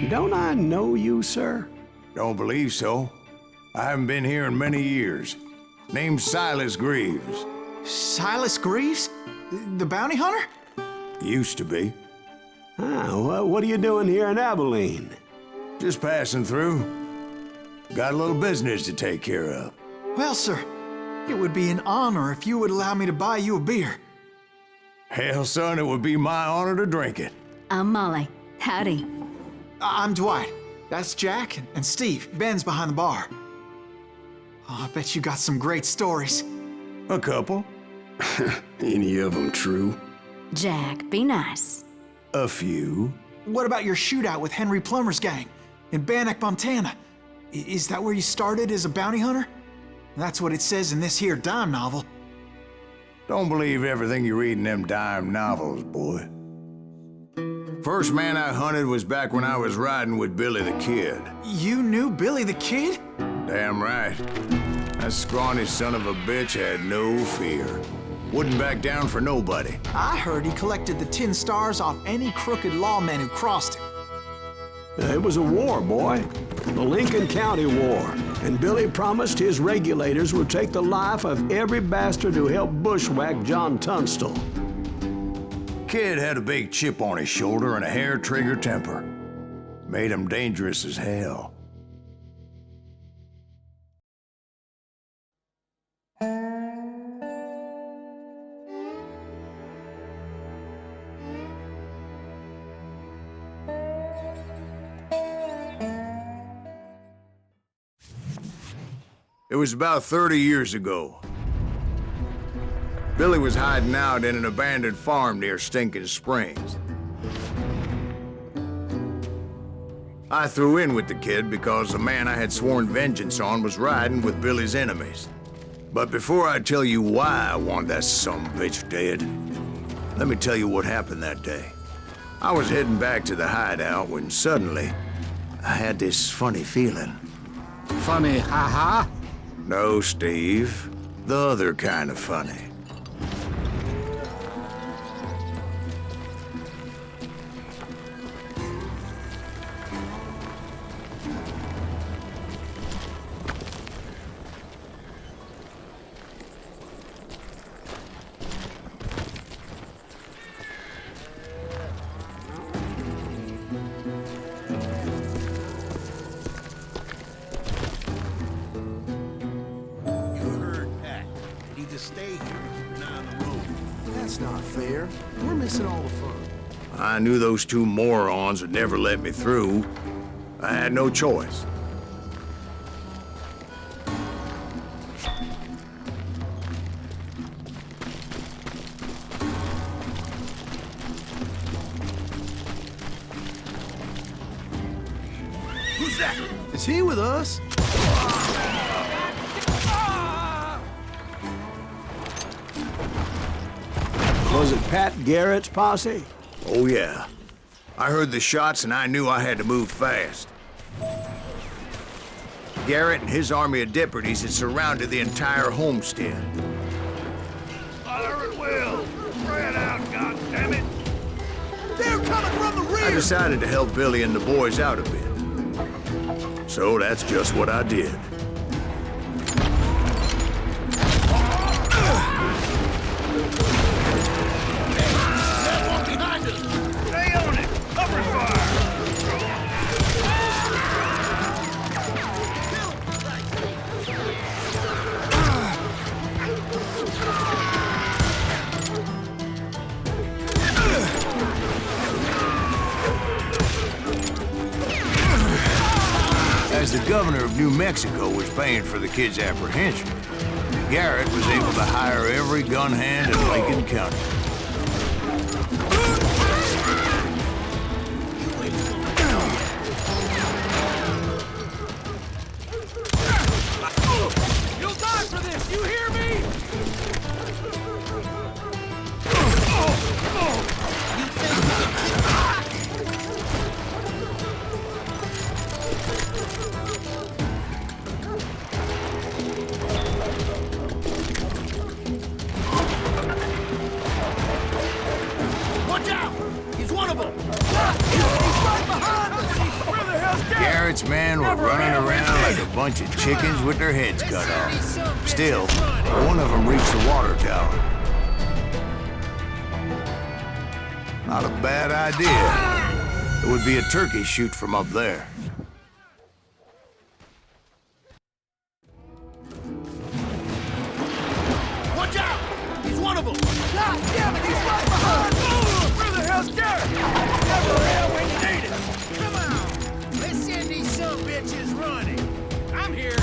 Don't I know you, sir? Don't believe so. I haven't been here in many years. Name's Silas Greaves. Silas Greaves? The bounty hunter? Used to be. Well, what are you doing here in Abilene? Just passing through. Got a little business to take care of. Well, sir, it would be an honor if you would allow me to buy you a beer. Hell, son, it would be my honor to drink it. I'm Molly. Howdy. I'm Dwight. That's Jack and Steve. Ben's behind the bar. Oh, I bet you got some great stories. A couple. Any of them true? Jack, be nice. A few. What about your shootout with Henry Plummer's gang in Bannock, Montana? Is that where you started as a bounty hunter? That's what it says in this here dime novel. Don't believe everything you read in them dime novels, boy. First man I hunted was back when I was riding with Billy the Kid. You knew Billy the Kid? Damn right. That scrawny son of a bitch had no fear. Wouldn't back down for nobody. I heard he collected the 10 stars off any crooked lawmen who crossed him. It was a war, boy. The Lincoln County War. And Billy promised his regulators would take the life of every bastard who helped bushwhack John Tunstall. Kid had a big chip on his shoulder and a hair-trigger temper. Made him dangerous as hell. It was about 30 years ago. Billy was hiding out in an abandoned farm near Stinking Springs. I threw in with the kid because the man I had sworn vengeance on was riding with Billy's enemies. But before I tell you why I want that sumbitch dead, let me tell you what happened that day. I was heading back to the hideout when suddenly I had this funny feeling. Funny, ha-ha? No, Steve. The other kind of funny. That's not fair. We're missing all the fun. I knew those two morons would never let me through. I had no choice. Who's that? Is he with us? Was it Pat Garrett's posse? Oh, yeah. I heard the shots and I knew I had to move fast. Garrett and his army of deputies had surrounded the entire homestead. Fire at will! Spread out, goddammit! They're coming from the rear! I decided to help Billy and the boys out a bit. So that's just what I did. Stay on it! Cover fire! As the governor of New Mexico was paying for the kid's apprehension, Garrett was able to hire every gun hand in Lincoln County. You'll die for this! You hear me? Watch out! He's one of them! He's right behind us! bunch of chickens with their heads cut off. Still, one of them reached the water tower. Not a bad idea. It would be a turkey shoot from up there. Watch out! He's one of them! God damn it, he's right behind! Where the hell's Garrett? Never there when you need it! Come on! Let's send these some bitches running! I'm here!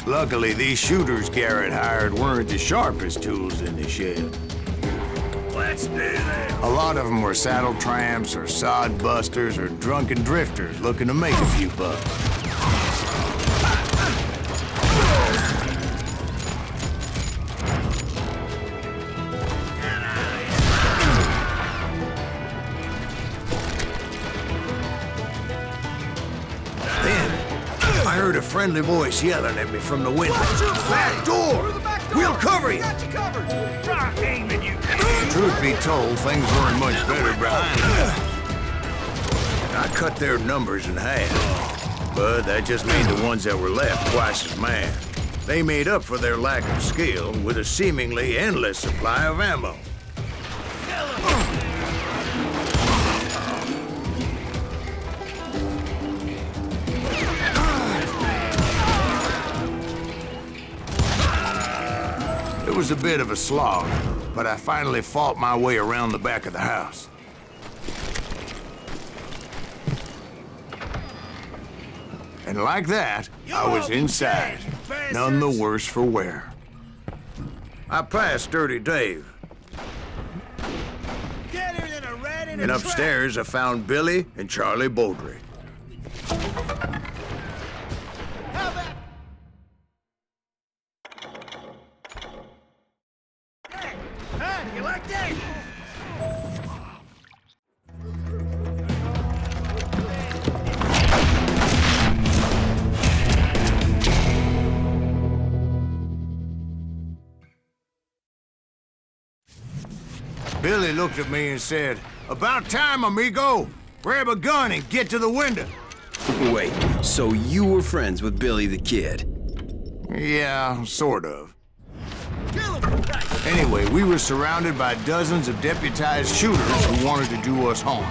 Luckily, these shooters Garrett hired weren't the sharpest tools in the shed. Let's do this! A lot of them were saddle tramps or sod busters or drunken drifters looking to make a few bucks. I heard a friendly voice yelling at me from the window. Back door! We'll cover you! Got you covered! Try aiming, you Truth be told, things weren't much better behind them. I cut their numbers in half, but that just made the ones that were left twice as mad. They made up for their lack of skill with a seemingly endless supply of ammo. It was a bit of a slog, but I finally fought my way around the back of the house. And like that, I was inside, none the worse for wear. I passed Dirty Dave. And upstairs, I found Billy and Charlie Beaudry. You like that? Billy looked at me and said, "About time, amigo. Grab a gun and get to the window." Wait, so you were friends with Billy the Kid? Yeah, sort of. Anyway, we were surrounded by dozens of deputized shooters who wanted to do us harm.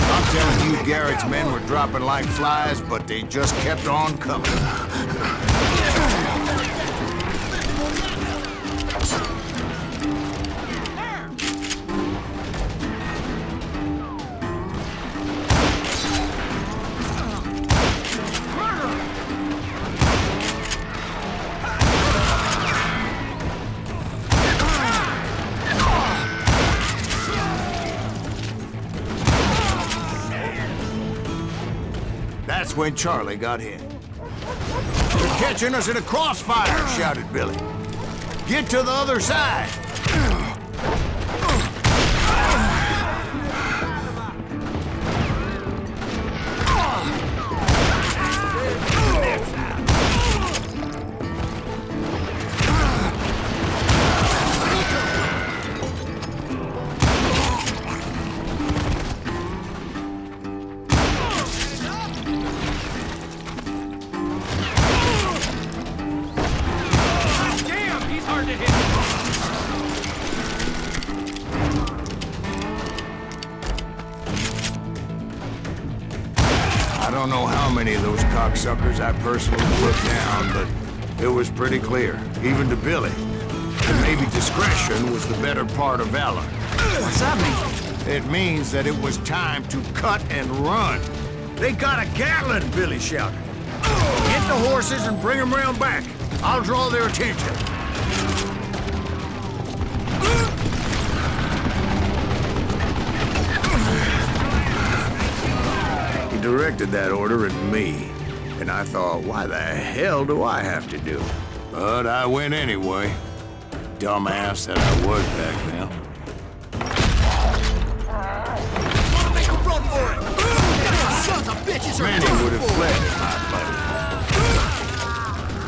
I'm telling you, Garrett's men were dropping like flies, but they just kept on coming. That's when Charlie got hit. "They're catching us in a crossfire," shouted Billy. "Get to the other side!" I don't know how many of those cocksuckers I personally put down, but it was pretty clear, even to Billy, that maybe discretion was the better part of valor. What's that mean? It means that it was time to cut and run. They got a Gatlin, Billy shouted. Get the horses and bring them round back. I'll draw their attention. He directed that order at me, and I thought, why the hell do I have to do it? But I went anyway. Dumbass that I was back then. Wanna make a run for it! Sons of bitches are Many running would have for fled it! at my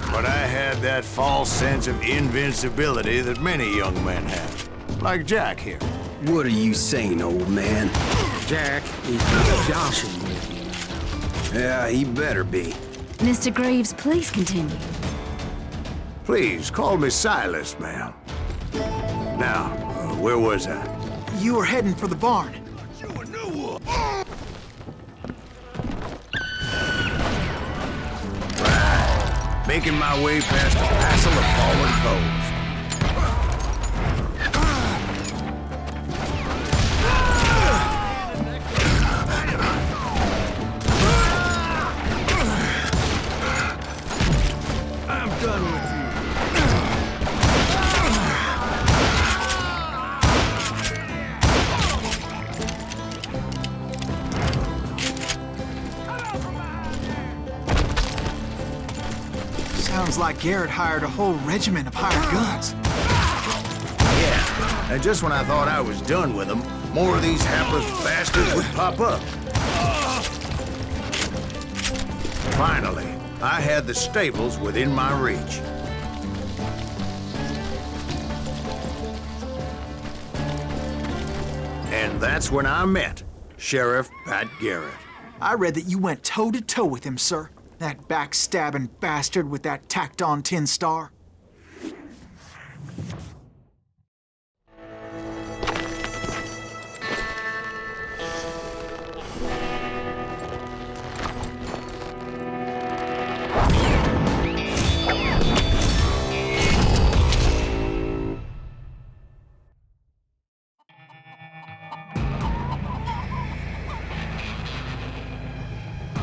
blade. But I had that false sense of invincibility that many young men have. Like Jack here. What are you saying, old man? Jack is just joshing with you. Yeah, he better be. Mr. Greaves, please continue. Please, call me Silas, ma'am. Now, where was I? You were heading for the barn. Right. Making my way past a passel of fallen foes. I'm done with you. Sounds like Garrett hired a whole regiment of hired guns. Yeah, and just when I thought I was done with them, more of these hapless bastards would pop up. Finally, I had the stables within my reach. And that's when I met Sheriff Pat Garrett. I read that you went toe-to-toe with him, sir. That backstabbing bastard with that tacked-on tin star.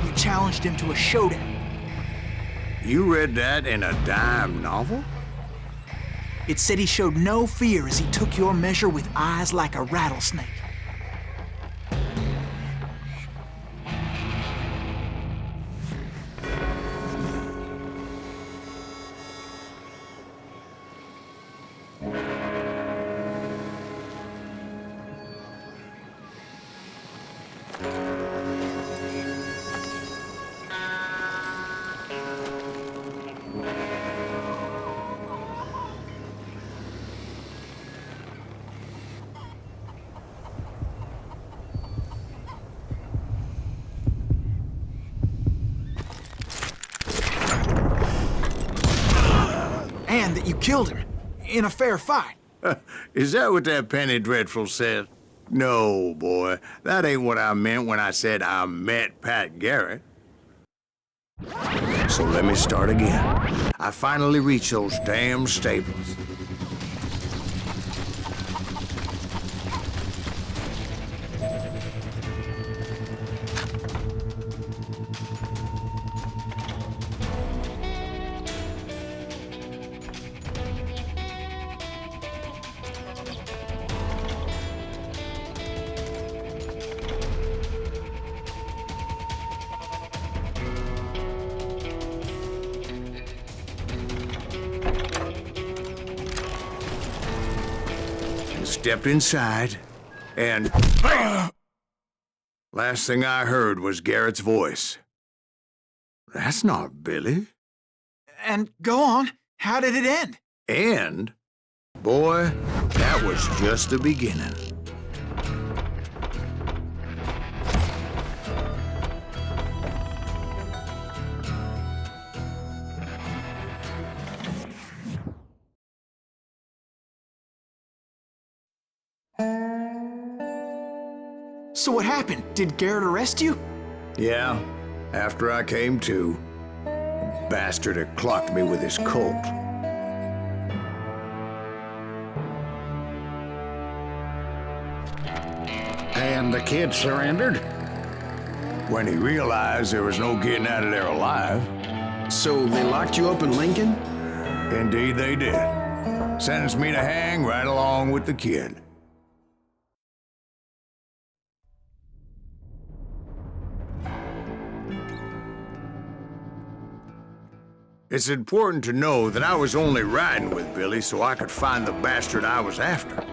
You challenged him to a showdown. You read that in a dime novel? It said he showed no fear as he took your measure with eyes like a rattlesnake. And that you killed him in a fair fight. Is that what that Penny Dreadful said? No, boy. That ain't what I meant when I said I met Pat Garrett. So let me start again. I finally reached those damn stables. Stepped inside, and last thing I heard was Garrett's voice. That's not Billy. And go on, how did it end? And, boy, that was just the beginning. So what happened? Did Garrett arrest you? Yeah, After I came to, the bastard had clocked me with his Colt. And the kid surrendered? When he realized there was no getting out of there alive, So they locked you up in Lincoln? indeed they did. Sentenced me to hang right along with the kid. It's important to know that I was only riding with Billy so I could find the bastard I was after.